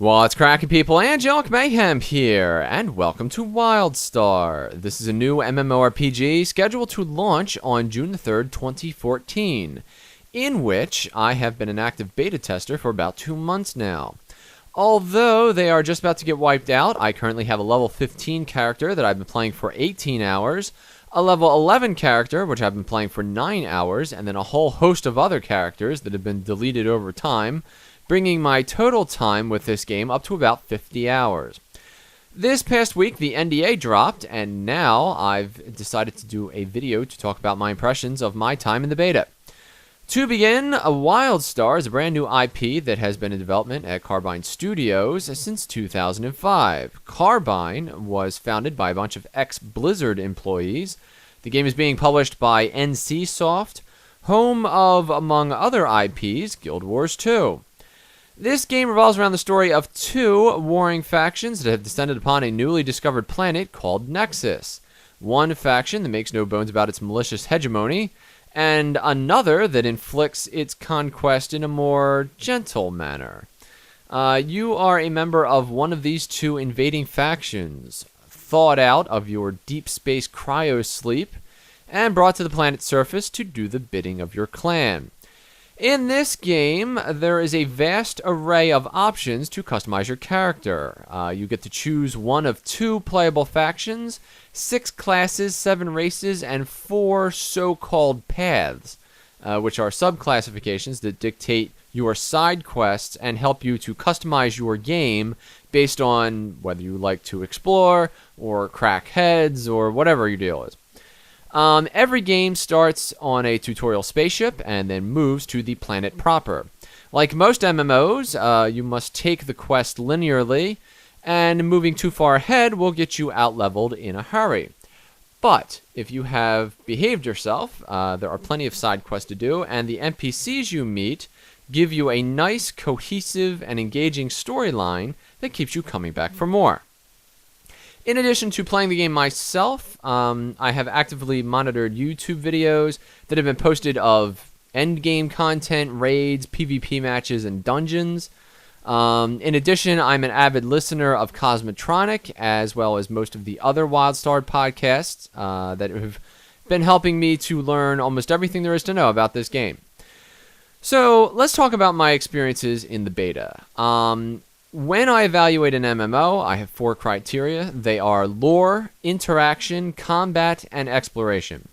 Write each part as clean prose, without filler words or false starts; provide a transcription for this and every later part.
What's cracking, people? Angelic Mayhem here, and welcome to Wildstar. This is a new MMORPG scheduled to launch on June the 3rd, 2014, in which I have been an active beta tester for about 2 months now. Although they are just about to get wiped out, I currently have a level 15 character that I've been playing for 18 hours, a level 11 character, which I've been playing for 9 hours, and then a whole host of other characters that have been deleted over time, bringing my total time with this game up to about 50 hours. This past week, the NDA dropped, and now I've decided to do a video to talk about my impressions of my time in the beta. To begin, Wildstar is a brand new IP that has been in development at Carbine Studios since 2005. Carbine was founded by a bunch of ex-Blizzard employees. The game is being published by NCSoft, home of, among other IPs, Guild Wars 2. This game revolves around the story of 2 warring factions that have descended upon a newly discovered planet called Nexus. One faction that makes no bones about its malicious hegemony, and another that inflicts its conquest in a more gentle manner. You are a member of one of these 2 invading factions, thawed out of your deep space cryosleep, and brought to the planet's surface to do the bidding of your clan. In this game, there is a vast array of options to customize your character. You get to choose one of 2 playable factions, 6 classes, 7 races, and 4 so-called paths, which are subclassifications that dictate your side quests and help you to customize your game based on whether you like to explore or crack heads or whatever your deal is. Every game starts on a tutorial spaceship and then moves to the planet proper. Like most MMOs, you must take the quest linearly, and moving too far ahead will get you out-leveled in a hurry. But if you have behaved yourself, there are plenty of side quests to do, and the NPCs you meet give you a nice, cohesive, and engaging storyline that keeps you coming back for more. In addition to playing the game myself, I have actively monitored YouTube videos that have been posted of endgame content, raids, PvP matches, and dungeons. In addition, I'm an avid listener of Cosmotronic, as well as most of the other Wildstar podcasts that have been helping me to learn almost everything there is to know about this game. So, let's talk about my experiences in the beta. When I evaluate an MMO, I have 4 criteria. They are lore, interaction, combat, and exploration.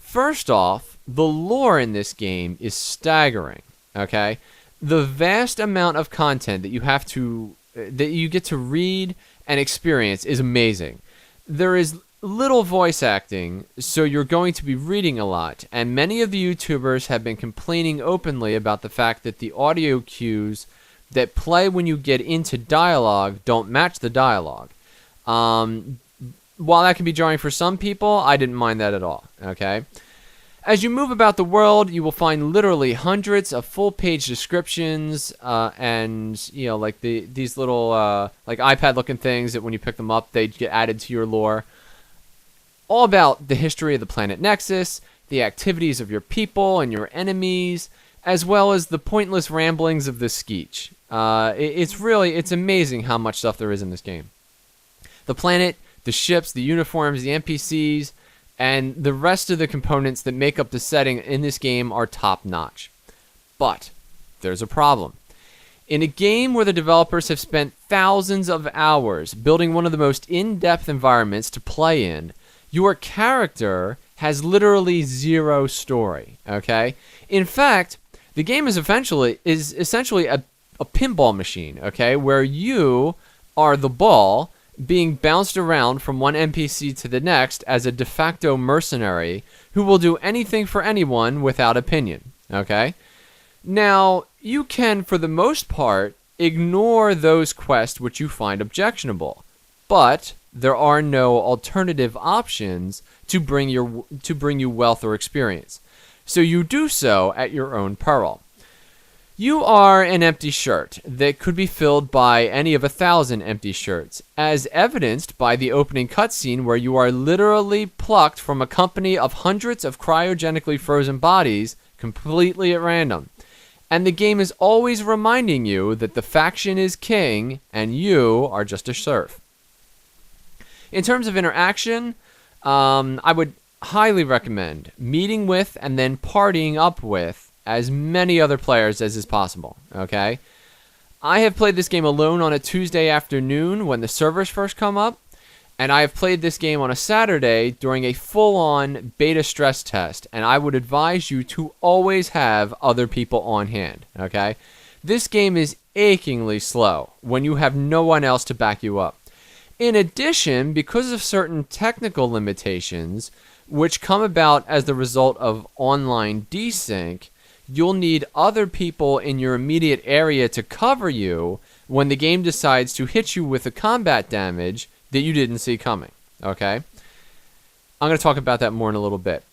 First off, the lore in this game is staggering, okay? The vast amount of content that you get to read and experience is amazing. There is little voice acting, so you're going to be reading a lot, and many of the YouTubers have been complaining openly about the fact that the audio cues that play when you get into dialogue don't match the dialogue. While that can be jarring for some people, I didn't mind that at all, okay? As you move about the world, you will find literally hundreds of full-page descriptions, and, you know, like these little, like iPad-looking things that when you pick them up, they get added to your lore. All about the history of the planet Nexus, the activities of your people and your enemies, as well as the pointless ramblings of the Skeech. It's amazing how much stuff there is in this game. The planet, the ships, the uniforms, the NPCs, and the rest of the components that make up the setting in this game are top-notch. But there's a problem. In a game where the developers have spent thousands of hours building one of the most in-depth environments to play in, your character has literally 0 story, okay? In fact, the game is essentially a pinball machine, okay, where you are the ball being bounced around from one NPC to the next as a de facto mercenary who will do anything for anyone without opinion, okay? Now, you can, for the most part, ignore those quests which you find objectionable, but there are no alternative options to bring you wealth or experience. So you do so at your own peril. You are an empty shirt that could be filled by any of 1,000 empty shirts, as evidenced by the opening cutscene where you are literally plucked from a company of hundreds of cryogenically frozen bodies completely at random. And the game is always reminding you that the faction is king and you are just a serf. In terms of interaction, I would highly recommend meeting with and then partying up with as many other players as is possible, okay? I have played this game alone on a Tuesday afternoon when the servers first come up, and I have played this game on a Saturday during a full-on beta stress test, and I would advise you to always have other people on hand, okay? This game is achingly slow when you have no one else to back you up. In addition, because of certain technical limitations, which come about as the result of online desync, you'll need other people in your immediate area to cover you when the game decides to hit you with a combat damage that you didn't see coming, okay? I'm going to talk about that more in a little bit.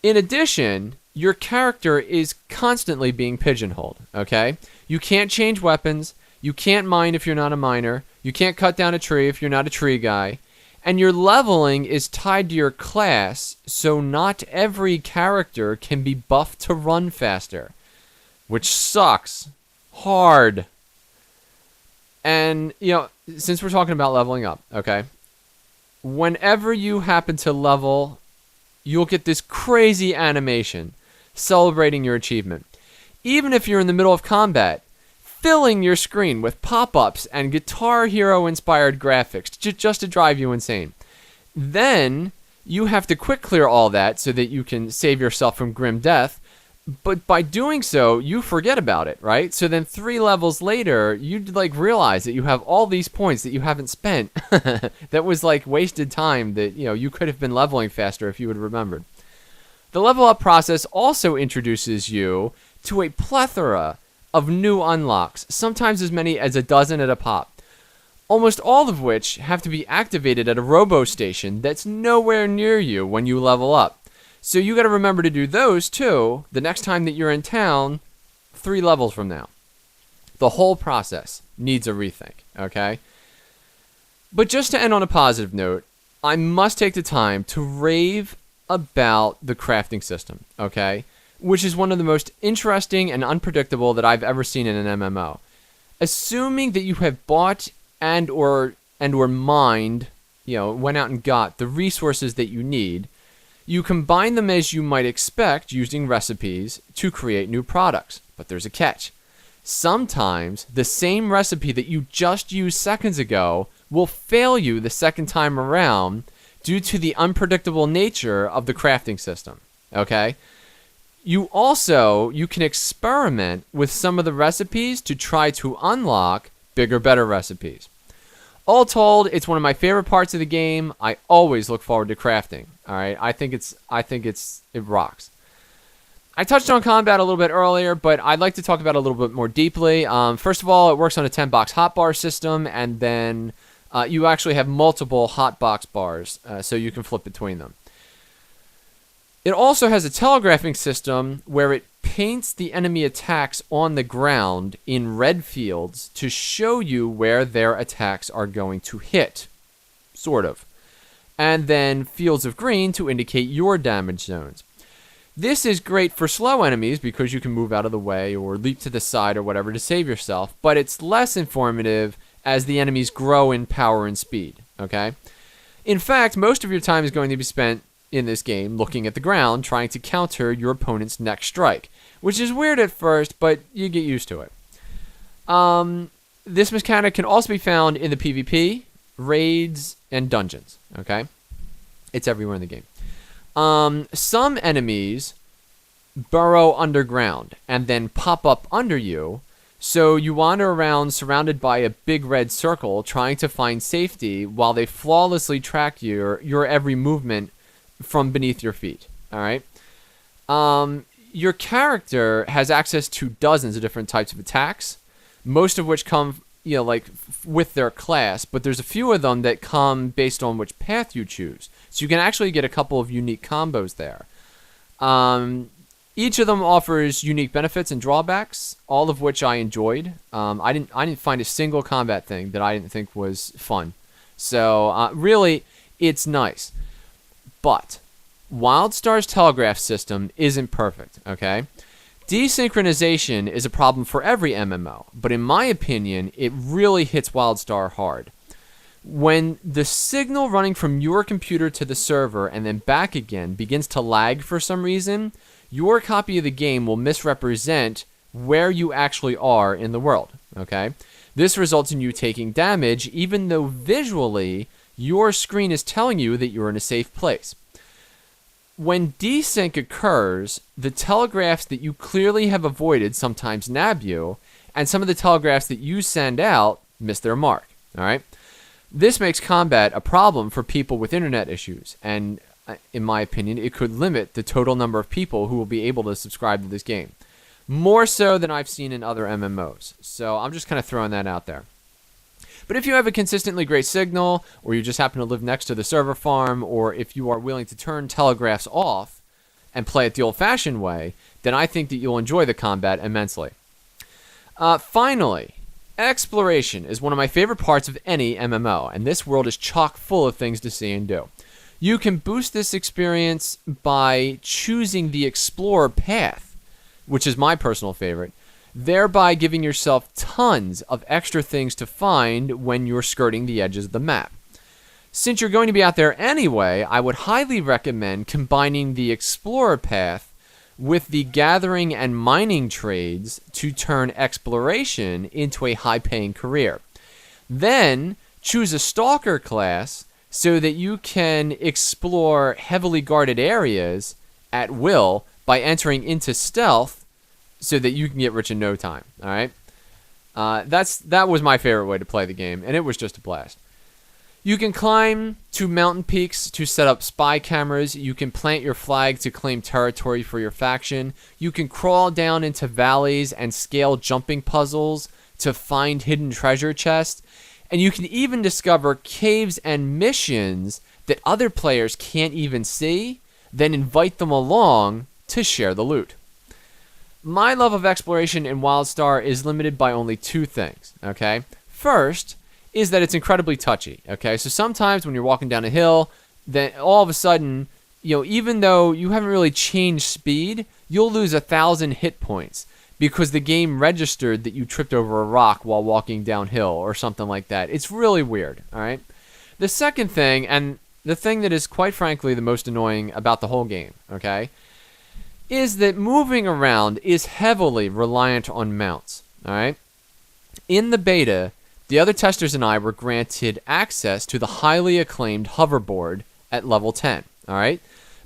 In addition, your character is constantly being pigeonholed, okay? You can't change weapons, you can't mine if you're not a miner, you can't cut down a tree if you're not a tree guy, and your leveling is tied to your class, so not every character can be buffed to run faster, which sucks hard. And, you know, since we're talking about leveling up, okay, whenever you happen to level, you'll get this crazy animation celebrating your achievement. Even if you're in the middle of combat, filling your screen with pop-ups and Guitar Hero-inspired graphics just to drive you insane. Then, you have to quick clear all that so that you can save yourself from grim death, but by doing so, you forget about it, right? So then 3 levels later, you'd like realize that you have all these points that you haven't spent that was like wasted time that, you know, you could have been leveling faster if you had remembered. The level up process also introduces you to a plethora of new unlocks, sometimes as many as a dozen at a pop, almost all of which have to be activated at a robo station that's nowhere near you when you level up. So you got to remember to do those too the next time that you're in town 3 levels from now. The whole process needs a rethink, okay? But just to end on a positive note, I must take the time to rave about the crafting system, okay? Which is one of the most interesting and unpredictable that I've ever seen in an MMO. Assuming that you have bought and or mined, you know, went out and got the resources that you need, you combine them as you might expect using recipes to create new products. But there's a catch. Sometimes the same recipe that you just used seconds ago will fail you the second time around due to the unpredictable nature of the crafting system, okay? You can experiment with some of the recipes to try to unlock bigger, better recipes. All told, it's one of my favorite parts of the game. I always look forward to crafting. All right, I think it rocks. I touched on combat a little bit earlier, but I'd like to talk about it a little bit more deeply. First of all, it works on a 10-box hotbar system, and then you actually have multiple hotbox bars, so you can flip between them. It also has a telegraphing system where it paints the enemy attacks on the ground in red fields to show you where their attacks are going to hit, sort of. And then fields of green to indicate your damage zones. This is great for slow enemies because you can move out of the way or leap to the side or whatever to save yourself, but it's less informative as the enemies grow in power and speed, okay? In fact, most of your time is going to be spent in this game looking at the ground trying to counter your opponent's next strike, which is weird at first, but you get used to it. This mechanic can also be found in the PvP, raids, and dungeons, okay? It's everywhere in the game. Some enemies burrow underground and then pop up under you, so you wander around surrounded by a big red circle trying to find safety while they flawlessly track your every movement from beneath your feet, all right? Your character has access to dozens of different types of attacks, most of which come, you know, like with their class, but there's a few of them that come based on which path you choose. So you can actually get a couple of unique combos there. Each of them offers unique benefits and drawbacks, all of which I enjoyed. I didn't find a single combat thing that I didn't think was fun. So really, it's nice. But Wildstar's telegraph system isn't perfect, okay? Desynchronization is a problem for every MMO, but in my opinion, it really hits Wildstar hard. When the signal running from your computer to the server and then back again begins to lag for some reason, your copy of the game will misrepresent where you actually are in the world, okay? This results in you taking damage even though visually your screen is telling you that you're in a safe place. When desync occurs, the telegraphs that you clearly have avoided sometimes nab you, and some of the telegraphs that you send out miss their mark, all right? This makes combat a problem for people with internet issues, and in my opinion, it could limit the total number of people who will be able to subscribe to this game. More so than I've seen in other MMOs, so I'm just kind of throwing that out there. But if you have a consistently great signal, or you just happen to live next to the server farm, or if you are willing to turn telegraphs off and play it the old-fashioned way, then I think that you'll enjoy the combat immensely. Finally, exploration is one of my favorite parts of any MMO, and this world is chock full of things to see and do. You can boost this experience by choosing the Explorer path, which is my personal favorite, thereby giving yourself tons of extra things to find when you're skirting the edges of the map. Since you're going to be out there anyway, I would highly recommend combining the Explorer path with the gathering and mining trades to turn exploration into a high-paying career. Then choose a Stalker class so that you can explore heavily guarded areas at will by entering into stealth so that you can get rich in no time, all right? That was my favorite way to play the game, and it was just a blast. You can climb to mountain peaks to set up spy cameras. You can plant your flag to claim territory for your faction. You can crawl down into valleys and scale jumping puzzles to find hidden treasure chests. And you can even discover caves and missions that other players can't even see, then invite them along to share the loot. My love of exploration in Wildstar is limited by only two things, okay? First is that it's incredibly touchy, okay? So sometimes when you're walking down a hill, then all of a sudden, even though you haven't really changed speed, you'll lose 1,000 hit points because the game registered that you tripped over a rock while walking downhill or something like that. It's really weird, all right? The second thing, and the thing that is quite frankly the most annoying about the whole game, okay, is that moving around is heavily reliant on mounts, all right? In the beta, the other testers and I were granted access to the highly acclaimed hoverboard at level 10, all right?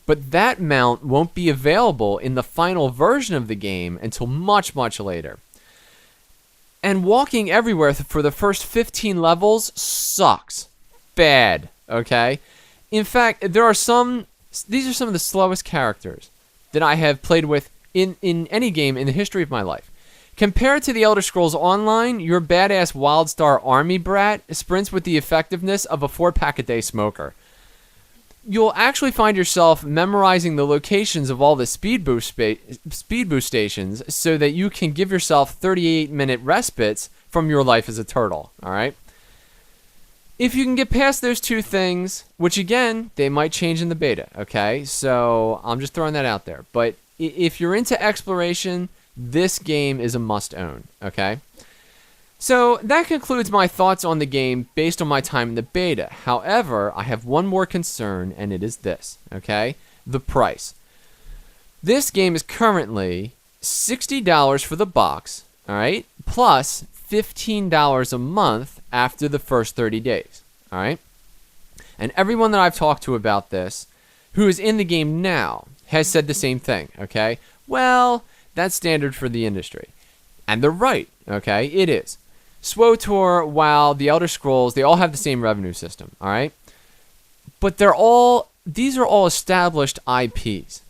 But that mount won't be available in the final version of the game until much, much later. And walking everywhere for the first 15 levels sucks. Bad, okay? In fact, these are some of the slowest characters that I have played with in any game in the history of my life. Compared to the Elder Scrolls Online, your badass Wildstar army brat sprints with the effectiveness of a 4-pack-a-day smoker. You'll actually find yourself memorizing the locations of all the speed boost stations so that you can give yourself 38-minute respites from your life as a turtle, all right? If you can get past those two things, which again, they might change in the beta, okay? So I'm just throwing that out there. But if you're into exploration, this game is a must-own, okay? So that concludes my thoughts on the game based on my time in the beta. However, I have one more concern, and it is this, okay? The price. This game is currently $60 for the box, all right? Plus $15 a month after the first 30 days, all right? And everyone that I've talked to about this, who is in the game now, has said the same thing, okay? Well, that's standard for the industry. And they're right, okay? It is. SWTOR, WoW, the Elder Scrolls, they all have the same revenue system, all right? But these are all established IPs.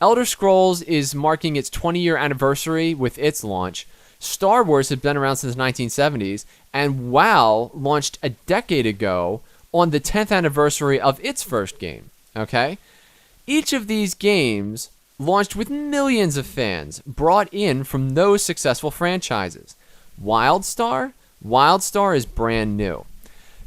Elder Scrolls is marking its 20-year anniversary with its launch. Star Wars has been around since the 1970s, and WoW launched a decade ago on the 10th anniversary of its first game, okay? Each of these games launched with millions of fans brought in from those successful franchises. Wildstar is brand new.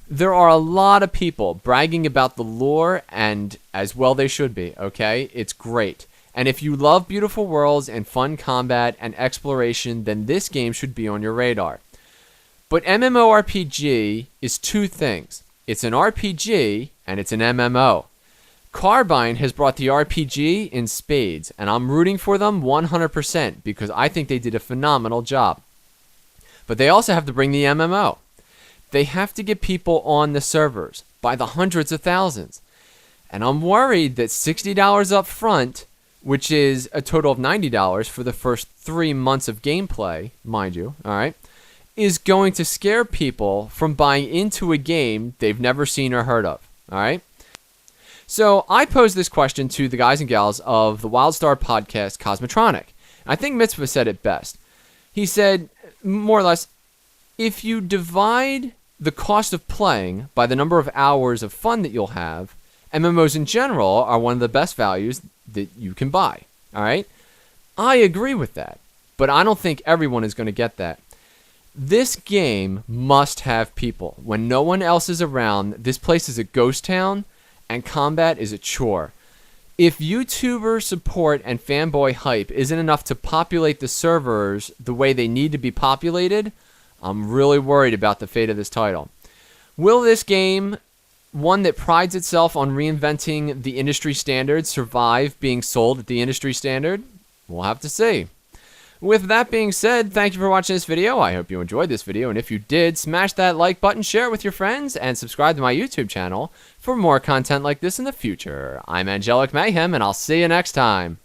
There are a lot of people bragging about the lore, and as well they should be, okay? It's great. And if you love beautiful worlds and fun combat and exploration, then this game should be on your radar. But MMORPG is two things. It's an RPG and it's an MMO. Carbine has brought the RPG in spades, and I'm rooting for them 100% because I think they did a phenomenal job. But they also have to bring the MMO. They have to get people on the servers by the hundreds of thousands. And I'm worried that $60 up front, which is a total of $90 for the first 3 months of gameplay, mind you, all right, is going to scare people from buying into a game they've never seen or heard of, all right? So I posed this question to the guys and gals of the Wildstar podcast, Cosmotronic. I think Mitzvah said it best. He said, more or less, if you divide the cost of playing by the number of hours of fun that you'll have, MMOs in general are one of the best values that you can buy, all right? I agree with that, but I don't think everyone is going to get that. This game must have people. When no one else is around, this place is a ghost town, and combat is a chore. If YouTuber support and fanboy hype isn't enough to populate the servers the way they need to be populated, I'm really worried about the fate of this title. Will this game, one that prides itself on reinventing the industry standard, survive being sold at the industry standard? We'll have to see. With that being said, thank you for watching this video. I hope you enjoyed this video, and if you did, smash that like button, share it with your friends, and subscribe to my YouTube channel for more content like this in the future. I'm Angelic Mayhem, and I'll see you next time.